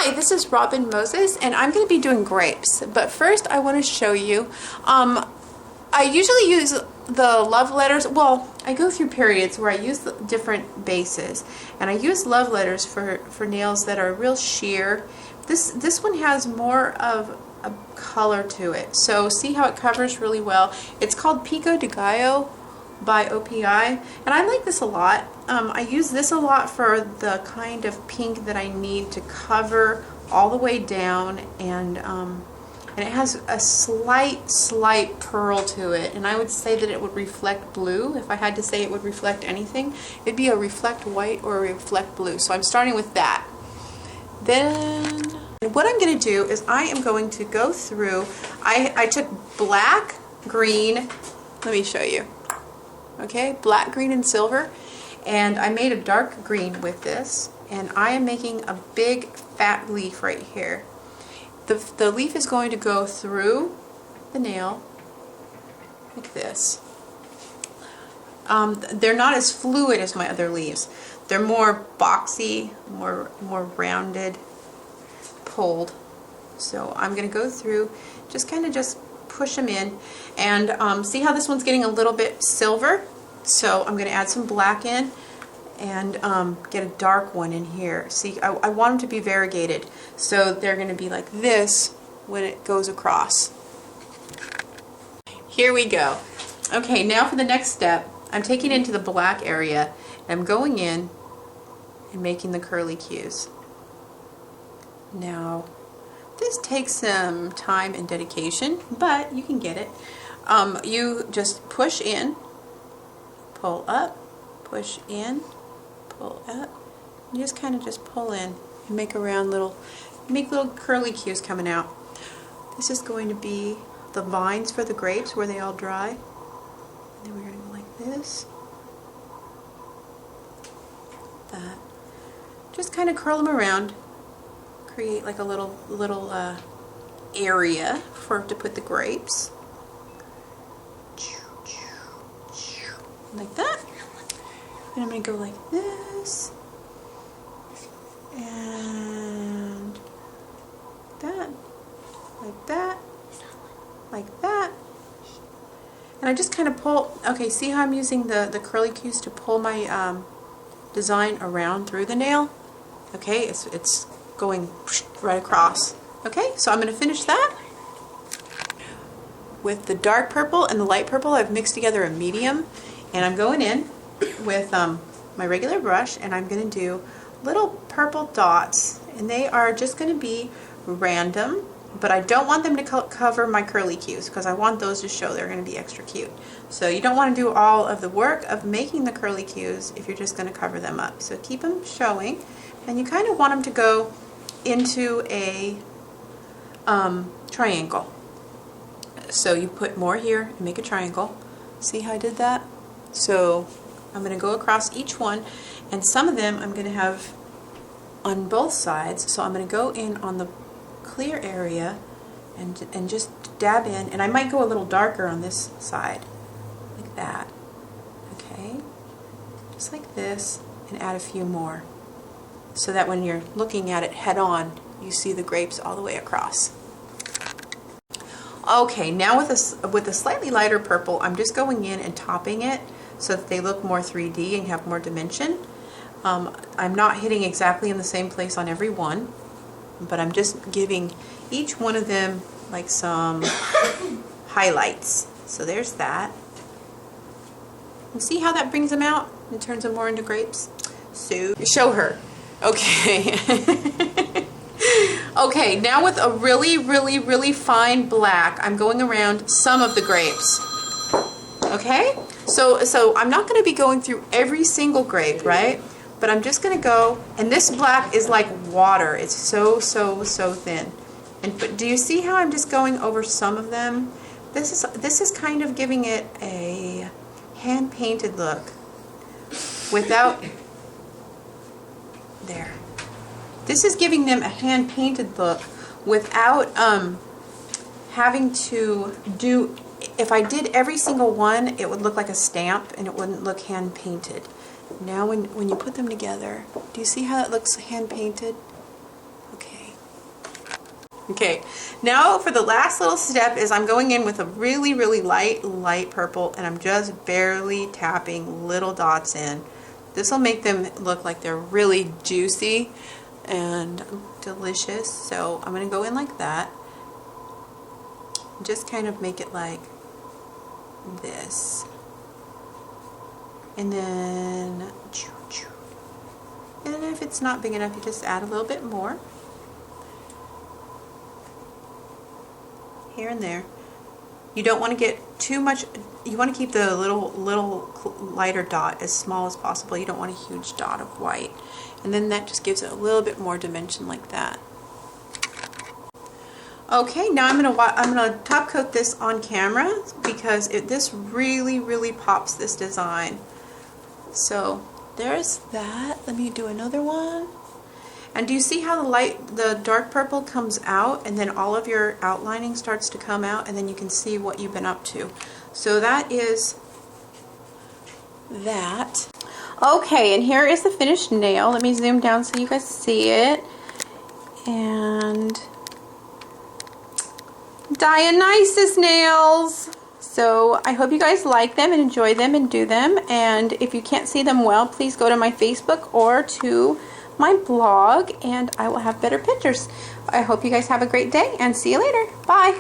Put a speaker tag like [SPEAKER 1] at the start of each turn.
[SPEAKER 1] Hi, this is Robin Moses, and I'm going to be doing grapes. But first, I want to show you. I usually use the love letters. Well, I go through periods where I use the different bases, and I use love letters for nails that are real sheer. This one has more of a color to it. So see how it covers really well. It's called Pico de Gallo by OPI, and I like this a lot. I use this a lot for the kind of pink that I need to cover all the way down, and it has a slight pearl to it, and I would say that it would reflect blue. If I had to say it would reflect anything, it'd be a reflect white or a reflect blue. So I'm starting with that. Then what I'm going to do is I am going to go through, I took black, green, let me show you. Okay, black, green, and silver, and I made a dark green with this, and I am making a big fat leaf right here. The leaf is going to go through the nail like this. They're not as fluid as my other leaves. They're more boxy, more rounded, pulled. So I'm going to go through, just push them in, and see how this one's getting a little bit silver. So I'm going to add some black in and get a dark one in here. See, I want them to be variegated, so they're going to be like this when it goes across. Here we go. Okay, now for the next step, I'm taking it into the black area, and I'm going in and making the curly cues. Now, this takes some time and dedication, but you can get it. You just push in, pull up, push in, pull up. You just kind of just pull in and make little curly cues coming out. This is going to be the vines for the grapes where they all dry. And then we're going to go like this. That. Just kind of curl them around. Create like a little area to put the grapes. Like that. And I'm going to go like this. And that. Like that. Like that. And I just kind of pull. Okay, see how I'm using the curly cues to pull my design around through the nail? Okay, it's going right across. Okay, so I'm going to finish that. With the dark purple and the light purple, I've mixed together a medium, and I'm going in with my regular brush, and I'm going to do little purple dots, and they are just going to be random, but I don't want them to cover my curly cues because I want those to show they're going to be extra cute. So you don't want to do all of the work of making the curly cues if you're just going to cover them up. So keep them showing, and you kind of want them to go into a triangle. So you put more here and make a triangle. See how I did that? So I'm going to go across each one, and some of them I'm going to have on both sides. So I'm going to go in on the clear area and just dab in, and I might go a little darker on this side, like that. Okay, just like this, and add a few more, so that when you're looking at it head on, you see the grapes all the way across. Okay, now with a slightly lighter purple, I'm just going in and topping it so that they look more 3D and have more dimension. I'm not hitting exactly in the same place on every one, but I'm just giving each one of them like some highlights. So there's that. And see how that brings them out and turns them more into grapes? So show her. Okay. Okay, now with a really fine black, I'm going around some of the grapes. Okay? So I'm not going to be going through every single grape, right? But I'm just going to go, and this black is like water. It's so thin. But do you see how I'm just going over some of them? This is kind of giving it a hand-painted look without there. This is giving them a hand-painted look without having to do, if I did every single one, it would look like a stamp and it wouldn't look hand-painted. Now when you put them together, do you see how it looks hand-painted? Okay, Okay, now for the last little step is I'm going in with a really, really light purple, and I'm just barely tapping little dots in. This will make them look like they're really juicy and delicious. So I'm going to go in like that. Just kind of make it like this. And then if it's not big enough, you just add a little bit more. Here and there. You don't want to get too much, you want to keep the little lighter dot as small as possible. You don't want a huge dot of white. And then that just gives it a little bit more dimension like that. Okay, now I'm gonna top coat this on camera because this really pops this design. So there's that. Let me do another one. And do you see how the dark purple comes out, and then all of your outlining starts to come out, and then you can see what you've been up to. So that is that. Okay, and here is the finished nail. Let me zoom down so you guys see it. And Dionysus nails. So I hope you guys like them and enjoy them and do them. And if you can't see them well, please go to my Facebook or to my blog and I will have better pictures. I hope you guys have a great day and see you later. Bye.